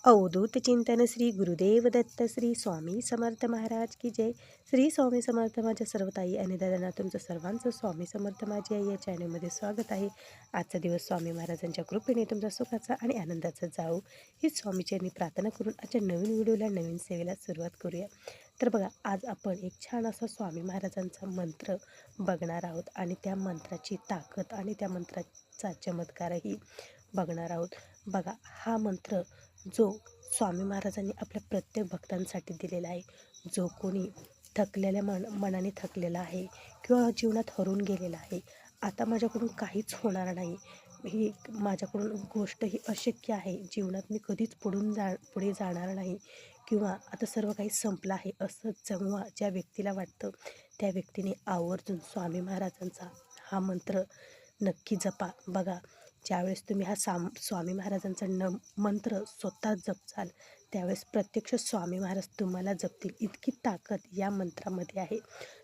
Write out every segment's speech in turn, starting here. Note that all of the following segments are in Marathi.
अवधूत चिंतन श्री गुरुदेव दत्त श्री स्वामी समर्थ महाराज की जय. श्री स्वामी समर्थ. माझ्या सर्व ताई आणि दादांना तुमचं सर्वांचं स्वामी समर्थ माझी आई या चॅनलमध्ये स्वागत आहे. आजचा दिवस स्वामी महाराजांच्या कृपेने तुमचा सुखाचा आणि आनंदाचा जाऊ ही स्वामीचरणी प्रार्थना करून आजच्या नवीन व्हिडिओला नवीन सेवेला सुरुवात करूया. तर बघा, आज आपण एक छान असा स्वामी महाराजांचा मंत्र बघणार आहोत आणि त्या मंत्राची ताकद आणि त्या मंत्राचा चमत्कारही बघणार आहोत. बघा, हा मंत्र जो स्वामी महाराजांनी आपल्या प्रत्येक भक्तांसाठी दिलेला आहे. जो कोणी थकलेल्या मनाने थकलेला आहे किंवा जीवनात हरून गेलेला आहे, आता माझ्याकडून काहीच होणार नाही, ही माझ्याकडून गोष्ट ही अशक्य आहे, जीवनात मी कधीच पुढे जाणार नाही किंवा आता सर्व काही संपलं आहे, असं जेव्हा ज्या व्यक्तीला वाटतं त्या व्यक्तीने आवर्जून स्वामी महाराजांचा हा मंत्र नक्की जपा. बघा, ज्यावेळेस तुम्ही हा स्वामी महाराजांचा मंत्र स्वतः जपचाल त्यावेळेस प्रत्यक्ष स्वामी महाराज तुम्हाला जपतील, इतकी ताकद या मंत्रामध्ये आहे.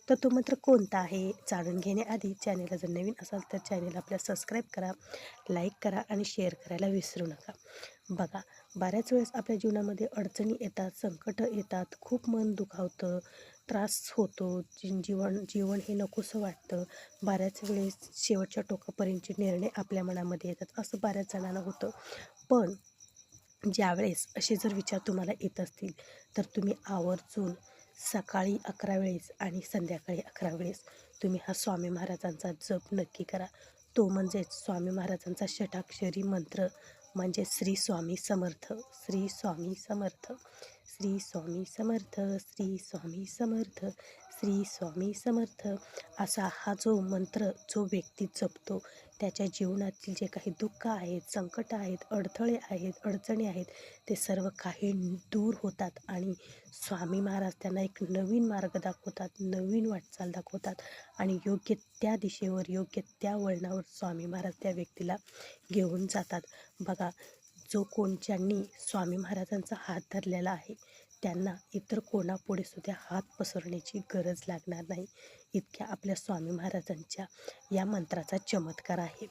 तर तो मंत्र कोणता आहे जाणून घेण्याआधी चॅनेलला जर नवीन असाल तर चॅनेल आपल्या सबस्क्राईब करा, लाईक करा आणि शेअर करायला विसरू नका. बघा, बऱ्याच वेळेस आपल्या जीवनामध्ये अडचणी येतात, संकट येतात, खूप मन दुखावतं, त्रास होतो, जीवन हे नकोसं वाटतं. बऱ्याच वेळेस शेवटच्या टोकापर्यंतचे निर्णय आपल्या मनामध्ये येतात, असं बऱ्याच जणांना होतं. पण ज्यावेळेस असे जर विचार तुम्हाला येत असतील तर तुम्ही आवर्जून सकाळी 11 वेळेस आणि संध्याकाळी 11 वेळेस तुम्ही हा स्वामी महाराजांचा जप नक्की करा. तो म्हणजेच स्वामी महाराजांचा षटाक्षरी मंत्र म्हणजे श्री स्वामी समर्थ, श्री स्वामी समर्थ, श्री स्वामी समर्थ, श्री स्वामी समर्थ, श्री स्वामी समर्थ. असा हा जो मंत्र जो व्यक्ती जपतो त्याच्या जीवनातील जे काही दुःख आहेत, संकट आहेत, अडथळे आहेत, अडचणी आहेत, ते सर्व काही दूर होतात आणि स्वामी महाराज त्यांना एक नवीन मार्ग दाखवतात, नवीन वाटचाल दाखवतात आणि योग्य त्या दिशेवर, योग्य त्या वळणावर स्वामी महाराज त्या व्यक्तीला घेऊन जातात. बघा, ज्यांनी स्वामी महाराजांचा हात धरलेला आहे त्यांना इतर कोणापुढे सुद्धा हात पसरण्याची गरज लागणार नाही, इतक्या आपल्या स्वामी महाराजांच्या या मंत्राचा चमत्कार आहे.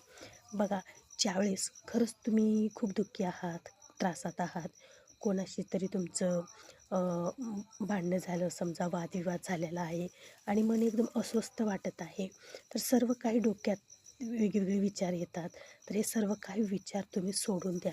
बघा, ज्यावेळेस खरंच तुम्ही खूप दुःखी आहात, त्रासात आहात, कोणाशी तरी तुमचं भांडणं झालं, समजा वादविवाद झालेला आहे आणि मन एकदम अस्वस्थ वाटत आहे, तर सर्व काही डोक्यात वेगवेगळे विचार येतात. तर हे सर्व काही विचार तुम्ही सोडून द्या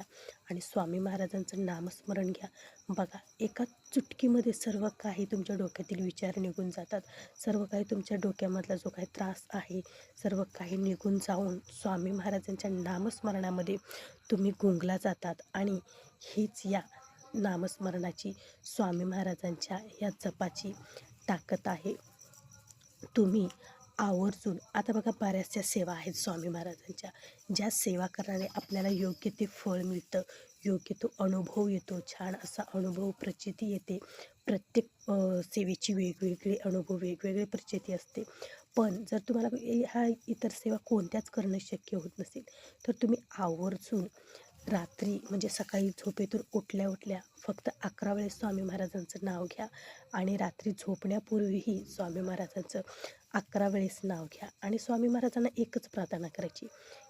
आणि स्वामी महाराजांचं नामस्मरण घ्या. बघा, एका चुटकीमध्ये सर्व काही तुमच्या डोक्यातील विचार निघून जातात. सर्व काही तुमच्या डोक्यामधला जो काही त्रास आहे सर्व काही निघून जाऊन स्वामी महाराजांच्या नामस्मरणामध्ये तुम्ही गुंगला जातात आणि हीच या नामस्मरणाची, स्वामी महाराजांच्या या जपाची ताकद आहे. तुम्ही आवर्जून आता बघा, बऱ्याचशा सेवा आहेत स्वामी महाराजांच्या, ज्या सेवा करणारे आपल्याला योग्य ते फळ मिळतं, योग्य तो अनुभव येतो, छान असा अनुभव प्रचिती येते. प्रत्येक सेवेची वेगवेगळे अनुभव, वेगवेगळी प्रचिती असते. पण जर तुम्हाला ह्या इतर सेवा कोणत्याच करणं शक्य होत नसेल तर तुम्ही आवर्जून रात्री म्हणजे सकाळी झोपेतून उठल्या फक्त 11 वेळेस स्वामी महाराजांचं नाव घ्या आणि रात्री झोपण्यापूर्वीही स्वामी महाराजांचं 11 वेळेस नाव घ्या आणि स्वामी महाराजांना एकच प्रार्थना करायची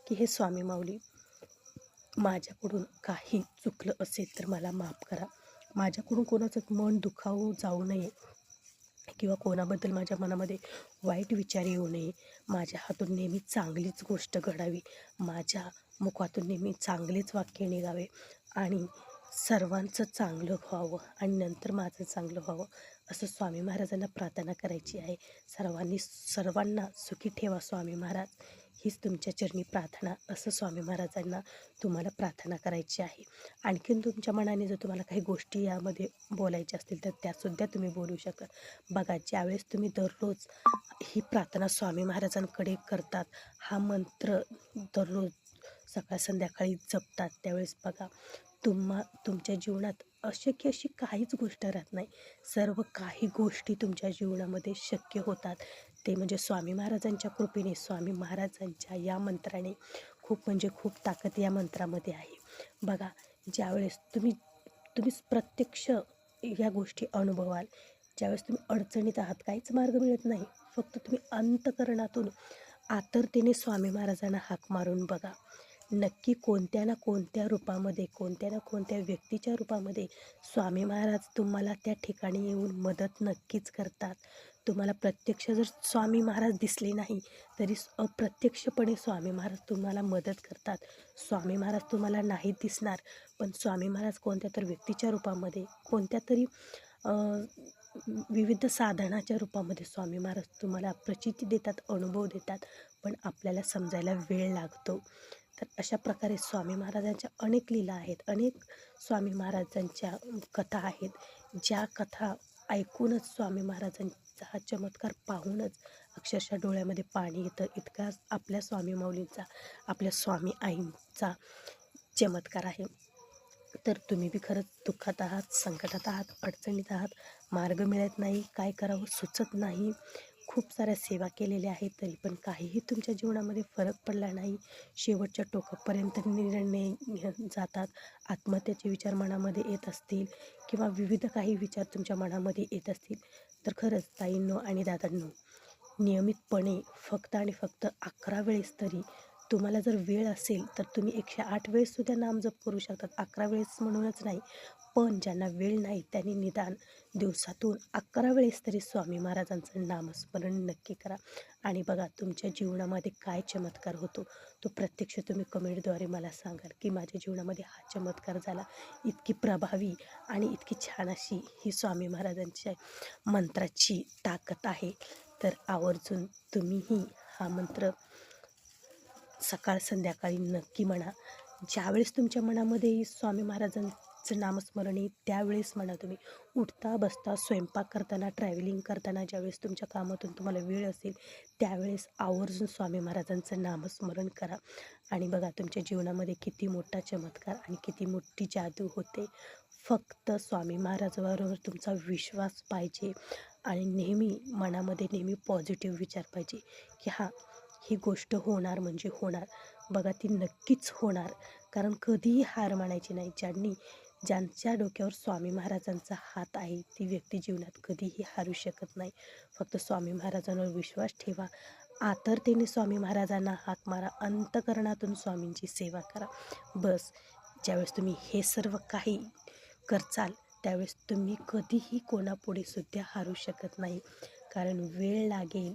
की हे स्वामी माऊली, माझ्याकडून काही चुकलं असेल तर मला माफ करा, माझ्याकडून कोणाचं मन दुखावू जाऊ नये किंवा कोणाबद्दल माझ्या मनामध्ये वाईट विचार येऊ नये, माझ्या हातून नेहमी चांगलीच गोष्ट घडावी, माझ्या मुखातून नेहमी चांगलेच वाक्य निघावे आणि सर्वांचं चांगलं व्हावं आणि नंतर माझं चांगलं व्हावं, असं स्वामी महाराजांना प्रार्थना करायची आहे. सर्वांना सुखी ठेवा स्वामी महाराज, हीच तुमच्या चरणी प्रार्थना, असं स्वामी महाराजांना तुम्हाला प्रार्थना करायची आहे. आणखीन तुमच्या मनाने जर तुम्हाला काही गोष्टी यामध्ये बोलायच्या असतील तर त्यासुद्धा तुम्ही बोलू शकता. बघा, ज्यावेळेस तुम्ही दररोज ही प्रार्थना स्वामी महाराजांकडे करतात, हा मंत्र दररोज सकाळ संध्याकाळी जपतात, त्यावेळेस बघा तुमच्या जीवनात अशक्य अशी काहीच गोष्ट राहत नाही. सर्व काही गोष्टी तुमच्या जीवनामध्ये शक्य होतात. ते म्हणजे स्वामी महाराजांच्या कृपेने, स्वामी महाराजांच्या या मंत्राने. खूप म्हणजे खूप ताकद या मंत्रामध्ये आहे. बघा, ज्यावेळेस तुम्ही प्रत्यक्ष ह्या गोष्टी अनुभवाल, ज्यावेळेस तुम्ही अडचणीत आहात, काहीच मार्ग मिळत नाही, फक्त तुम्ही अंतःकरणातून आतुरतेने स्वामी महाराजांना हाक मारून बघा, नक्की कोणत्या ना कोणत्या रूपामध्ये, कोणत्या ना कोणत्या व्यक्तीच्या रूपामध्ये स्वामी महाराज तुम्हाला त्या ठिकाणी येऊन मदत नक्कीच करतात. तुम्हाला प्रत्यक्ष जर स्वामी महाराज दिसले नाही तरी अप्रत्यक्षपणे स्वामी महाराज तुम्हाला मदत करतात. स्वामी महाराज तुम्हाला नाही दिसणार, पण स्वामी महाराज कोणत्या तर व्यक्तीच्या रूपामध्ये, कोणत्या तरी विविध साधनाच्या रूपामध्ये स्वामी महाराज तुम्हाला प्रचिती देतात, अनुभव देतात, पण आपल्याला समजायला वेळ लागतो. तर अशा प्रकारे स्वामी महाराजांच्या अनेक लीला आहेत, अनेक स्वामी महाराजांच्या कथा आहेत, ज्या कथा ऐकूनच स्वामी महाराजांचा हा चमत्कार पाहूनच अक्षरशः डोळ्यामध्ये पाणी येतं. इतका आपल्या स्वामी माऊलींचा, आपल्या स्वामी आईंचा चमत्कार आहे. तर तुम्ही बी खरंच दुःखात आहात, संकटात आहात, अडचणीत आहात, मार्ग मिळत नाही, काय करावं सुचत नाही, खूप साऱ्या सेवा केलेल्या आहेत तरी पण काहीही तुमच्या जीवनामध्ये फरक पडला नाही, शेवटच्या टोकापर्यंत निर्णय जातात, आत्महत्याचे विचार मनामध्ये येत असतील किंवा विविध काही विचार तुमच्या मनामध्ये येत असतील, तर खरंच ताईंनो आणि दादांनो, नियमितपणे फक्त आणि फक्त 11 वेळेस तरी तुम्हाला जर वेळ असेल तर तुम्ही 108 वेळेससुद्धा नामजप करू शकतात. 11 वेळेस म्हणूनच नाही, पण ज्यांना वेळ नाही त्यांनी निदान दिवसातून 11 वेळेस तरी स्वामी महाराजांचं नामस्मरण नक्की करा. आणि बघा तुमच्या जीवनामध्ये काय चमत्कार होतो तो प्रत्यक्ष तुम्ही कमेंटद्वारे मला सांगाल की माझ्या जीवनामध्ये हा चमत्कार झाला. इतकी प्रभावी आणि इतकी छान अशी ही स्वामी महाराजांच्या मंत्राची ताकद आहे. तर आवर्जून तुम्हीही हा मंत्र सकाळ संध्याकाळी नक्की म्हणा. ज्यावेळेस तुमच्या मनामध्ये स्वामी महाराजांचं नामस्मरण येईल त्यावेळेस म्हणा. तुम्ही उठता बसता, स्वयंपाक करताना, ट्रॅव्हलिंग करताना, ज्यावेळेस तुमच्या कामातून तुम्हाला वेळ असेल त्यावेळेस आवर्जून स्वामी महाराजांचं नामस्मरण करा. आणि बघा तुमच्या जीवनामध्ये किती मोठा चमत्कार आणि किती मोठी जादू होते. फक्त स्वामी महाराजांबरोबर तुमचा विश्वास पाहिजे आणि नेहमी मनामध्ये नेहमी पॉझिटिव्ह विचार पाहिजे की हां, ही गोष्ट होणार म्हणजे होणार. बघा ती नक्कीच होणार, कारण कधीही हार मानायची नाही. ज्यांच्या डोक्यावर स्वामी महाराजांचा हात आहे ती व्यक्ती जीवनात कधीही हारू शकत नाही. फक्त स्वामी महाराजांवर विश्वास ठेवा, आतुरतेने स्वामी महाराजांना हाक मारा, अंतःकरणातून स्वामींची सेवा करा. बस ज्यावेळेस तुम्ही हे सर्व काही करचाल त्यावेळेस तुम्ही कधीही कोणापुढे सुद्धा हारू शकत नाही. कारण वेळ लागेल,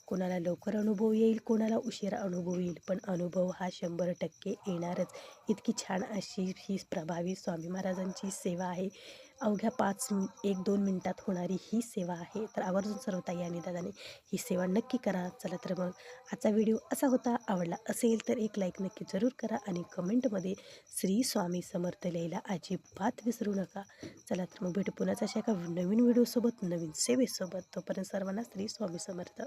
कोणाला लवकर अनुभव येईल, कोणाला उशिरा अनुभव येईल, पण अनुभव हा 100% येणारच. इतकी छान अशी ही प्रभावी स्वामी महाराजांची सेवा आहे. अवघ्या 1-2 मिनटात होणारी ही सेवा आहे. तर आवर्जून सर्व ताई आणि दादाने ही सेवा नक्की करा. चला तर मग आजचा व्हिडिओ असा होता. आवडला असेल तर एक लाईक नक्की जरूर करा आणि कमेंटमध्ये श्री स्वामी समर्थ लिहायला अजिबात विसरू नका. चला तर मग भेटू पुन्हाच अशा एका नवीन व्हिडिओसोबत, नवीन सेवेसोबत. तोपर्यंत सर्वांना श्री स्वामी समर्थ.